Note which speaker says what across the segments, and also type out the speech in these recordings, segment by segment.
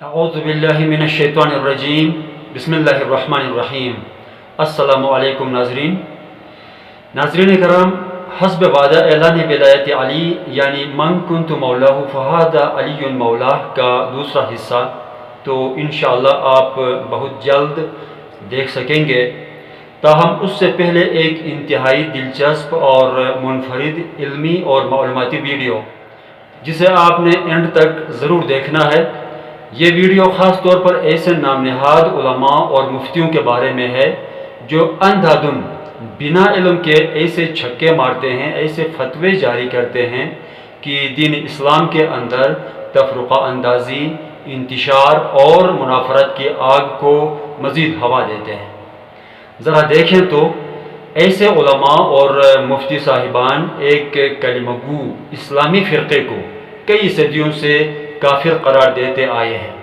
Speaker 1: اعوذ باللہ من الشیطان الرجیم بسم اللہ الرحمن الرحیم۔ السلام علیکم ناظرین کرام، حسب وعدہ اعلان ولایت علی یعنی من کنت مولاہ فہذا علی مولاہ کا دوسرا حصہ تو انشاءاللہ آپ بہت جلد دیکھ سکیں گے۔ تاہم اس سے پہلے ایک انتہائی دلچسپ اور منفرد علمی اور معلوماتی ویڈیو جسے آپ نے اینڈ تک ضرور دیکھنا ہے۔ یہ ویڈیو خاص طور پر ایسے نام نہاد علماء اور مفتیوں کے بارے میں ہے جو اندھا دھند بنا علم کے ایسے چھکے مارتے ہیں، ایسے فتوے جاری کرتے ہیں کہ دین اسلام کے اندر تفرقہ اندازی، انتشار اور منافرت کی آگ کو مزید ہوا دیتے ہیں۔ ذرا دیکھیں تو ایسے علماء اور مفتی صاحبان ایک کلمہ گو اسلامی فرقے کو کئی صدیوں سے کافر قرار دیتے آئے ہیں۔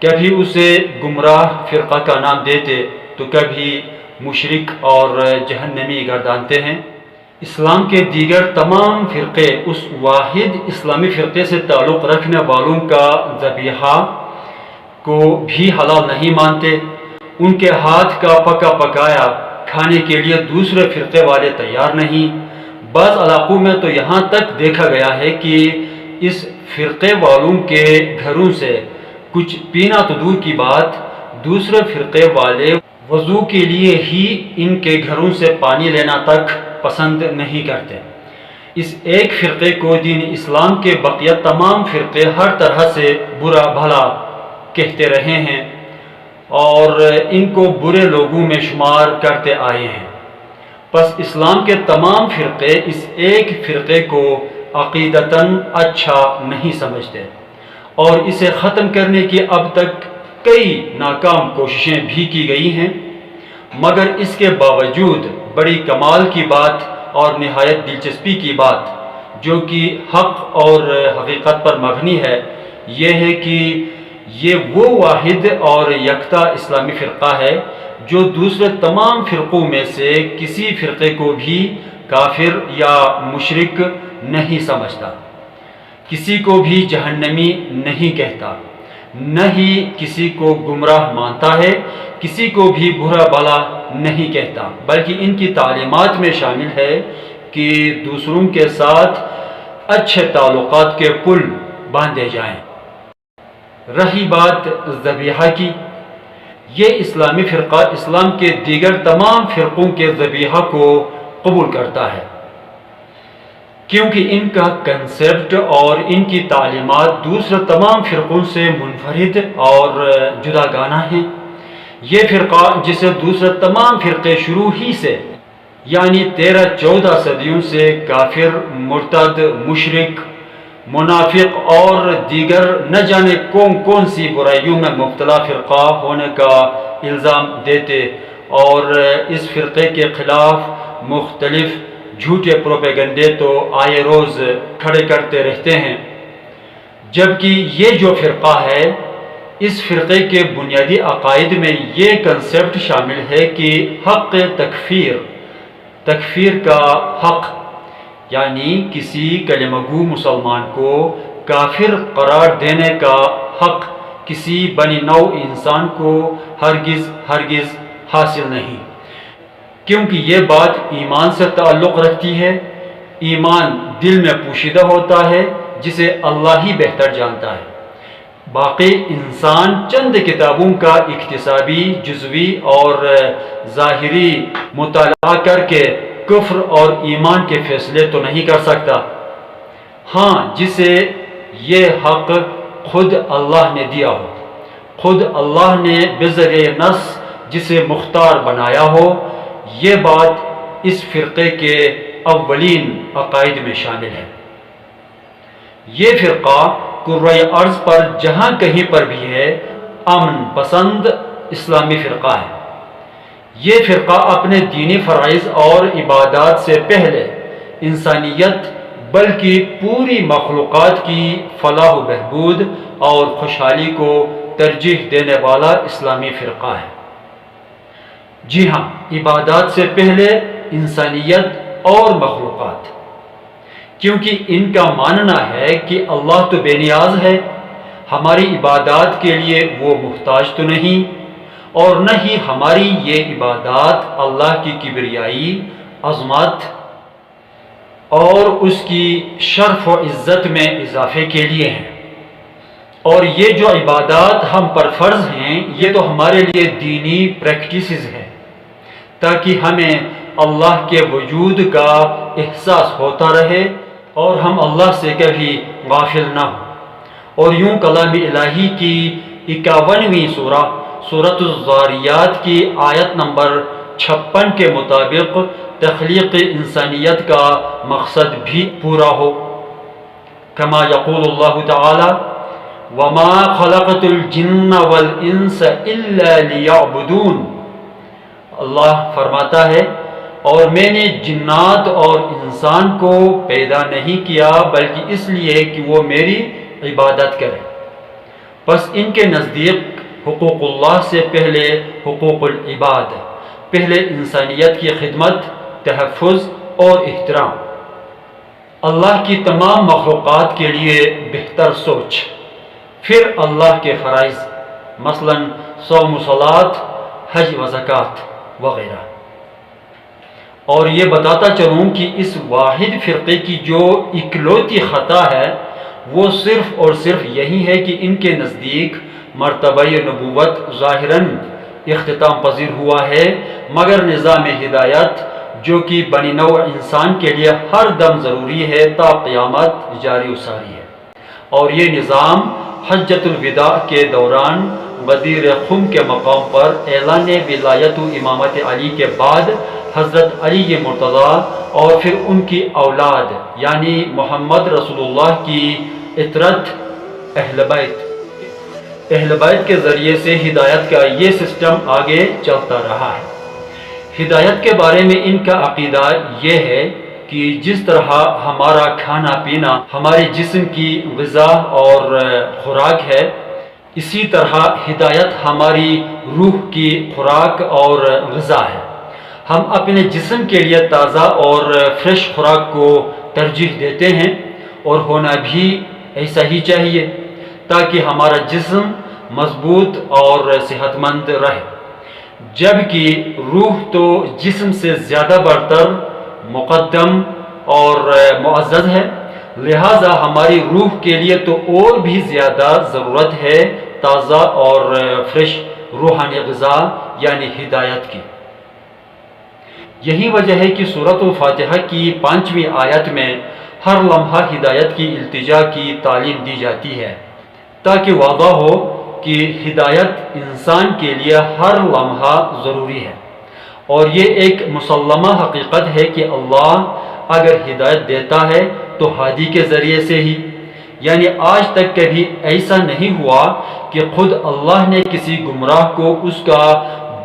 Speaker 1: کبھی اسے گمراہ فرقہ کا نام دیتے تو کبھی مشرک اور جہنمی گردانتے ہیں۔ اسلام کے دیگر تمام فرقے اس واحد اسلامی فرقے سے تعلق رکھنے والوں کا ذبیحہ کو بھی حلال نہیں مانتے۔ ان کے ہاتھ کا پکا پکایا کھانے کے لیے دوسرے فرقے والے تیار نہیں۔ بعض علاقوں میں تو یہاں تک دیکھا گیا ہے کہ اس فرقے والوں کے گھروں سے کچھ پینا تو دور کی بات، دوسرے فرقے والے وضو کے لیے ہی ان کے گھروں سے پانی لینا تک پسند نہیں کرتے۔ اس ایک فرقے کو دین اسلام کے بقیہ تمام فرقے ہر طرح سے برا بھلا کہتے رہے ہیں اور ان کو برے لوگوں میں شمار کرتے آئے ہیں۔ پس اسلام کے تمام فرقے اس ایک فرقے کو عقیدتاً اچھا نہیں سمجھتے اور اسے ختم کرنے کی اب تک کئی ناکام کوششیں بھی کی گئی ہیں، مگر اس کے باوجود بڑی کمال کی بات اور نہایت دلچسپی کی بات جو کہ حق اور حقیقت پر مبنی ہے، یہ ہے کہ یہ وہ واحد اور یکتا اسلامی فرقہ ہے جو دوسرے تمام فرقوں میں سے کسی فرقے کو بھی کافر یا مشرک نہیں سمجھتا، کسی کو بھی جہنمی نہیں کہتا، نہ ہی کسی کو گمراہ مانتا ہے، کسی کو بھی برا بھلا نہیں کہتا، بلکہ ان کی تعلیمات میں شامل ہے کہ دوسروں کے ساتھ اچھے تعلقات کے پل باندھے جائیں۔ رہی بات ذبیحہ کی، یہ اسلامی فرقہ اسلام کے دیگر تمام فرقوں کے ذبیحہ کو قبول کرتا ہے، کیونکہ ان کا کنسیپٹ اور ان کی تعلیمات دوسرے تمام فرقوں سے منفرد اور جداگانہ ہیں۔ یہ فرقہ جسے دوسرے تمام فرقے شروع ہی سے یعنی 13-14 صدیوں سے کافر، مرتد، مشرک، منافق اور دیگر نہ جانے کون سی برائیوں میں مبتلا فرقہ ہونے کا الزام دیتے اور اس فرقے کے خلاف مختلف جھوٹے پروپیگنڈے تو آئے روز کھڑے کرتے رہتے ہیں، جبکہ یہ جو فرقہ ہے اس فرقے کے بنیادی عقائد میں یہ کنسیپٹ شامل ہے کہ حق تکفیر کا حق یعنی کسی کلمہ گو مسلمان کو کافر قرار دینے کا حق کسی بنی نوع انسان کو ہرگز حاصل نہیں، کیونکہ یہ بات ایمان سے تعلق رکھتی ہے۔ ایمان دل میں پوشیدہ ہوتا ہے جسے اللہ ہی بہتر جانتا ہے۔ باقی انسان چند کتابوں کا اکتسابی، جزوی اور ظاہری مطالعہ کر کے کفر اور ایمان کے فیصلے تو نہیں کر سکتا۔ ہاں، جسے یہ حق خود اللہ نے دیا ہو، خود اللہ نے بذریعہ نص جسے مختار بنایا ہو، یہ بات اس فرقے کے اولین عقائد میں شامل ہے۔ یہ فرقہ کرۂ ارض پر جہاں کہیں پر بھی ہے امن پسند اسلامی فرقہ ہے۔ یہ فرقہ اپنے دینی فرائض اور عبادات سے پہلے انسانیت بلکہ پوری مخلوقات کی فلاح و بہبود اور خوشحالی کو ترجیح دینے والا اسلامی فرقہ ہے۔ جی ہاں، عبادات سے پہلے انسانیت اور مخلوقات، کیونکہ ان کا ماننا ہے کہ اللہ تو بے نیاز ہے، ہماری عبادات کے لیے وہ محتاج تو نہیں، اور نہ ہی ہماری یہ عبادات اللہ کی کبریائی، عظمت اور اس کی شرف و عزت میں اضافے کے لیے ہیں۔ اور یہ جو عبادات ہم پر فرض ہیں، یہ تو ہمارے لیے دینی پریکٹسز ہیں، تاکہ ہمیں اللہ کے وجود کا احساس ہوتا رہے اور ہم اللہ سے کبھی غافل نہ ہوں۔ اور یوں کلام الہی کی 51ویں سورۃ الذاریات کی آیت نمبر 56 کے مطابق تخلیق انسانیت کا مقصد بھی پورا ہو۔ کما یقول اللہ تعالی وَمَا خَلَقْتُ الْجِنَّ وَالْإِنسَ إِلَّا لِيَعْبُدُونَ، اللہ فرماتا ہے اور میں نے جنات اور انسان کو پیدا نہیں کیا بلکہ اس لیے کہ وہ میری عبادت کرے۔ پس ان کے نزدیک حقوق اللہ سے پہلے حقوق العباد، پہلے انسانیت کی خدمت، تحفظ اور احترام، اللہ کی تمام مخلوقات کے لیے بہتر سوچ، پھر اللہ کے فرائض مثلا صوم و صلات، حج و زکوٰۃ وغیرہ۔ اور یہ بتاتا چلوں کہ اس واحد فرقے کی جو اکلوتی خطا ہے وہ صرف اور صرف یہی ہے کہ ان کے نزدیک مرتبہ نبوت ظاہراً اختتام پذیر ہوا ہے، مگر نظام ہدایت جو کہ بنی نوع انسان کے لیے ہر دم ضروری ہے تا قیامت جاری و ساری ہے۔ اور یہ نظام حجۃ الوداع کے دوران غدیر خم کے مقام پر اعلان ولایت و امامت علی کے بعد حضرت علی مرتضیٰ اور پھر ان کی اولاد یعنی محمد رسول اللہ کی اطرت اہل بیت کے ذریعے سے ہدایت کا یہ سسٹم آگے چلتا رہا ہے۔ ہدایت کے بارے میں ان کا عقیدہ یہ ہے کہ جس طرح ہمارا کھانا پینا ہمارے جسم کی غذا اور خوراک ہے، اسی طرح ہدایت ہماری روح کی خوراک اور غذا ہے۔ ہم اپنے جسم کے لیے تازہ اور فریش خوراک کو ترجیح دیتے ہیں، اور ہونا بھی ایسا ہی چاہیے تاکہ ہمارا جسم مضبوط اور صحت مند رہے، جبکہ روح تو جسم سے زیادہ برتر، مقدم اور معزز ہے، لہذا ہماری روح کے لیے تو اور بھی زیادہ ضرورت ہے تازہ اور فریش روحانی غذا یعنی ہدایت کی۔ یہی وجہ ہے کہ سورۃ الفاتحہ کی 5ویں آیت میں ہر لمحہ ہدایت کی التجا کی تعلیم دی جاتی ہے، تاکہ واضح ہو کہ ہدایت انسان کے لیے ہر لمحہ ضروری ہے۔ اور یہ ایک مسلمہ حقیقت ہے کہ اللہ اگر ہدایت دیتا ہے تو ہادی کے ذریعے سے ہی، یعنی آج تک کبھی ایسا نہیں ہوا کہ خود اللہ نے کسی گمراہ کو اس کا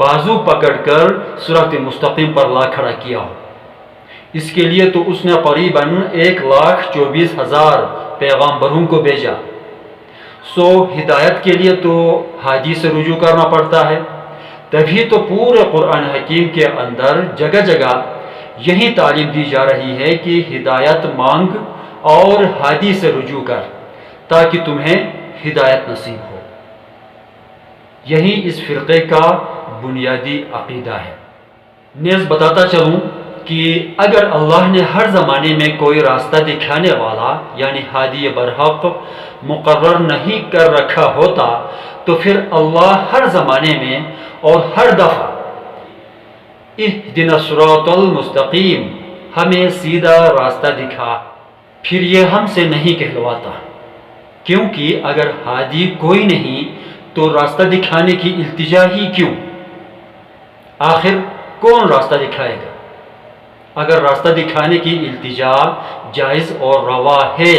Speaker 1: بازو پکڑ کر صراط مستقیم پر لا کھڑا کیا ہو۔ اس کے لیے تو اس نے قریباً 1,24,000 پیغامبروں کو بھیجا۔ سو ہدایت کے لیے تو ہادی سے رجوع کرنا پڑتا ہے، تبھی تو پورے قرآن حکیم کے اندر جگہ جگہ یہی تعلیم دی جا رہی ہے کہ ہدایت مانگ اور ہادی سے رجوع کر تاکہ تمہیں ہدایت نصیب ہو۔ یہی اس فرقے کا بنیادی عقیدہ ہے۔ نیز بتاتا چلوں کہ اگر اللہ نے ہر زمانے میں کوئی راستہ دکھانے والا یعنی ہادی برحق مقرر نہیں کر رکھا ہوتا تو پھر اللہ ہر زمانے میں اور ہر دفعہ اہدنا الصراط المستقیم ہمیں سیدھا راستہ دکھا، پھر یہ ہم سے نہیں کہلواتا، کیونکہ اگر ہادی کوئی نہیں تو راستہ دکھانے کی التجا ہی کیوں؟ آخر کون راستہ دکھائے گا؟ اگر راستہ دکھانے کی التجا جائز اور روا ہے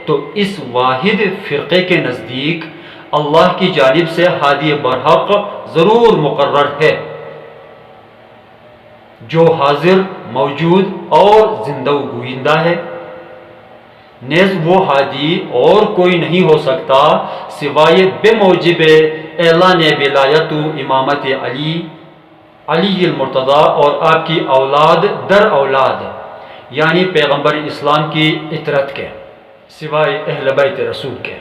Speaker 1: تو اس واحد فرقے کے نزدیک اللہ کی جانب سے ہادی برحق ضرور مقرر ہے، جو حاضر، موجود اور زندہ و گوئندہ ہے۔ نیز وہ ہادی اور کوئی نہیں ہو سکتا سوائے بے موجب اعلان ولایت و امامت علی المرتضیٰ اور آپ کی اولاد در اولاد یعنی پیغمبر اسلام کی اطرت کے، سوائے اہل بیت رسول کے۔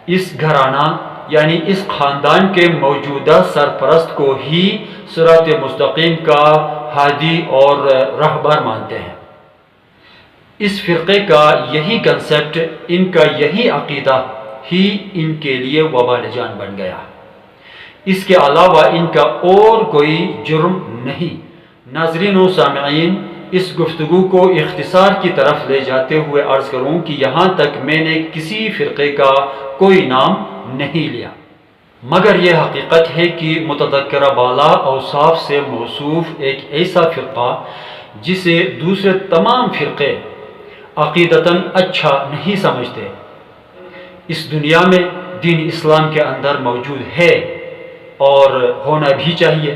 Speaker 1: اس گھرانہ یعنی اس خاندان کے موجودہ سرپرست کو ہی صراط مستقیم کا ہادی اور رہبر مانتے ہیں۔ اس فرقے کا یہی کنسپٹ، ان کا یہی عقیدہ ہی ان کے لیے وبال جان بن گیا۔ اس کے علاوہ ان کا اور کوئی جرم نہیں۔ ناظرین و سامعین، اس گفتگو کو اختصار کی طرف لے جاتے ہوئے عرض کروں کہ یہاں تک میں نے کسی فرقے کا کوئی نام نہیں لیا، مگر یہ حقیقت ہے کہ متذکرہ بالا اوصاف سے موصوف ایک ایسا فرقہ جسے دوسرے تمام فرقے عقیدتاً اچھا نہیں سمجھتے، اس دنیا میں دین اسلام کے اندر موجود ہے اور ہونا بھی چاہیے۔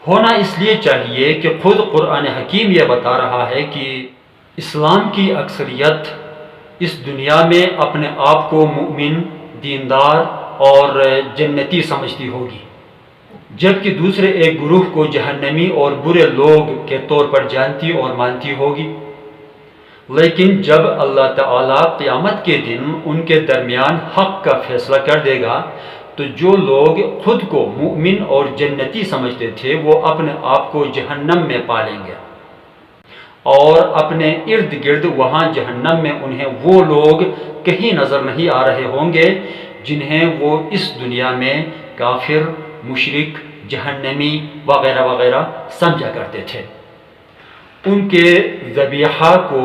Speaker 1: ہونا اس لیے چاہیے کہ خود قرآن حکیم یہ بتا رہا ہے کہ اسلام کی اکثریت اس دنیا میں اپنے آپ کو مؤمن، دیندار اور جنتی سمجھتی ہوگی، جبکہ دوسرے ایک گروہ کو جہنمی اور برے لوگ کے طور پر جانتی اور مانتی ہوگی۔ لیکن جب اللہ تعالیٰ قیامت کے دن ان کے درمیان حق کا فیصلہ کر دے گا تو جو لوگ خود کو مؤمن اور جنتی سمجھتے تھے وہ اپنے آپ کو جہنم میں پالیں گے، اور اپنے ارد گرد وہاں جہنم میں انہیں وہ لوگ کہیں نظر نہیں آ رہے ہوں گے جنہیں وہ اس دنیا میں کافر، مشرک، جہنمی وغیرہ وغیرہ سمجھا کرتے تھے۔ ان کے ذبیحہ کو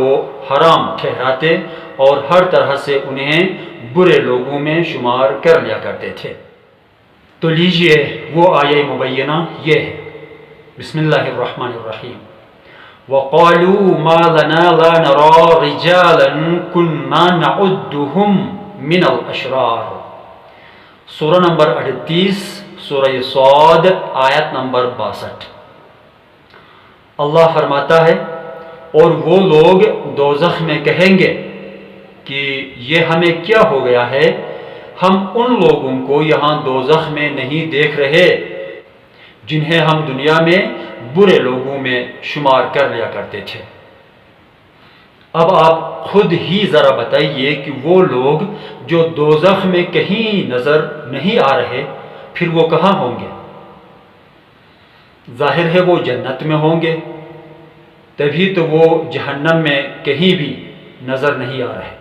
Speaker 1: حرام ٹھہراتے اور ہر طرح سے انہیں برے لوگوں میں شمار کر لیا کرتے تھے۔ تو لیجئے وہ آیہ مبینہ یہ ہے، بسم اللہ الرحمن الرحیم۔ وَقَالُوا مَا لَنَا لَا نَرَى رِجَالًا كُنَّا نَعُدُّهُمْ مِنَ الْأَشْرَارِ، سورہ نمبر 38، سورہ صاد، آیت نمبر 62۔ اللہ فرماتا ہے، اور وہ لوگ دوزخ میں کہیں گے کہ یہ ہمیں کیا ہو گیا ہے، ہم ان لوگوں کو یہاں دوزخ میں نہیں دیکھ رہے جنہیں ہم دنیا میں برے لوگوں میں شمار کر لیا کرتے تھے۔ اب آپ خود ہی ذرا بتائیے کہ وہ لوگ جو دوزخ میں کہیں نظر نہیں آ رہے پھر وہ کہاں ہوں گے؟ ظاہر ہے وہ جنت میں ہوں گے، تبھی تو وہ جہنم میں کہیں بھی نظر نہیں آ رہے۔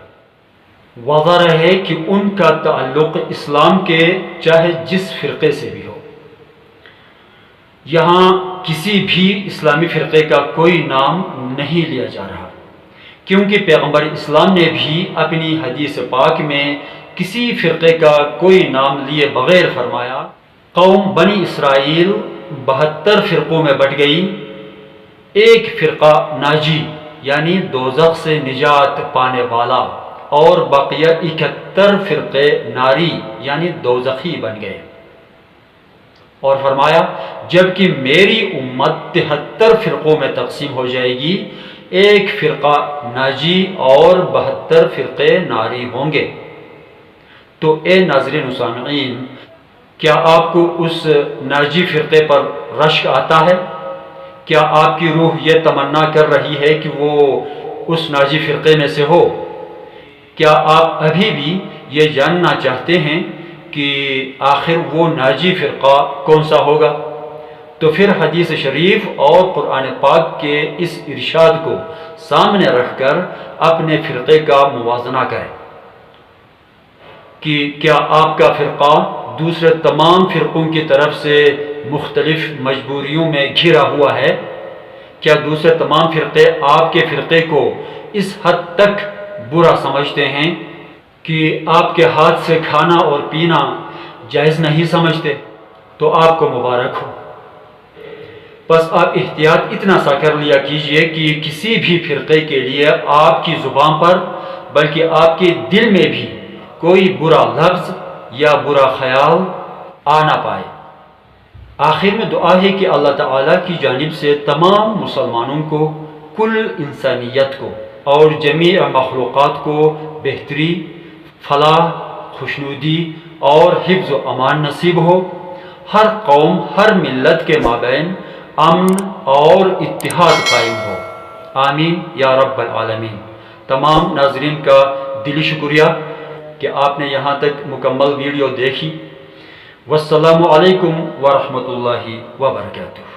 Speaker 1: واضح ہے کہ ان کا تعلق اسلام کے چاہے جس فرقے سے بھی ہو۔ یہاں کسی بھی اسلامی فرقے کا کوئی نام نہیں لیا جا رہا، کیونکہ پیغمبر اسلام نے بھی اپنی حدیث پاک میں کسی فرقے کا کوئی نام لیے بغیر فرمایا، قوم بنی اسرائیل 72 فرقوں میں بٹ گئی، ایک فرقہ ناجی یعنی دوزخ سے نجات پانے والا، اور بقیہ 71 فرقے ناری یعنی دوزخی بن گئے۔ اور فرمایا جبکہ میری امت 73 فرقوں میں تقسیم ہو جائے گی، ایک فرقہ ناجی اور 72 فرقے ناری ہوں گے۔ تو اے ناظرین و سامعین، کیا آپ کو اس ناجی فرقے پر رشک آتا ہے؟ کیا آپ کی روح یہ تمنا کر رہی ہے کہ وہ اس ناجی فرقے میں سے ہو؟ کیا آپ ابھی بھی یہ جاننا چاہتے ہیں کہ آخر وہ ناجی فرقہ کون سا ہوگا؟ تو پھر حدیث شریف اور قرآن پاک کے اس ارشاد کو سامنے رکھ کر اپنے فرقے کا موازنہ کریں کہ کیا آپ کا فرقہ دوسرے تمام فرقوں کی طرف سے مختلف مجبوریوں میں گھرا ہوا ہے؟ کیا دوسرے تمام فرقے آپ کے فرقے کو اس حد تک برا سمجھتے ہیں کہ آپ کے ہاتھ سے کھانا اور پینا جائز نہیں سمجھتے؟ تو آپ کو مبارک ہو۔ بس آپ احتیاط اتنا سا کر لیا کیجئے کہ کسی بھی فرقے کے لیے آپ کی زبان پر بلکہ آپ کے دل میں بھی کوئی برا لفظ یا برا خیال آ نہ پائے۔ آخر میں دعا ہے کہ اللہ تعالیٰ کی جانب سے تمام مسلمانوں کو، کل انسانیت کو اور جمیع مخلوقات کو بہتری، فلاح، خوشنودی اور حفظ و امان نصیب ہو۔ ہر قوم، ہر ملت کے مابین امن اور اتحاد قائم ہو، آمین یا رب العالمین۔ تمام ناظرین کا دلی شکریہ کہ کہ آپ نے یہاں تک مکمل ویڈیو دیکھی۔ والسلام علیکم ورحمۃ اللہ وبرکاتہ۔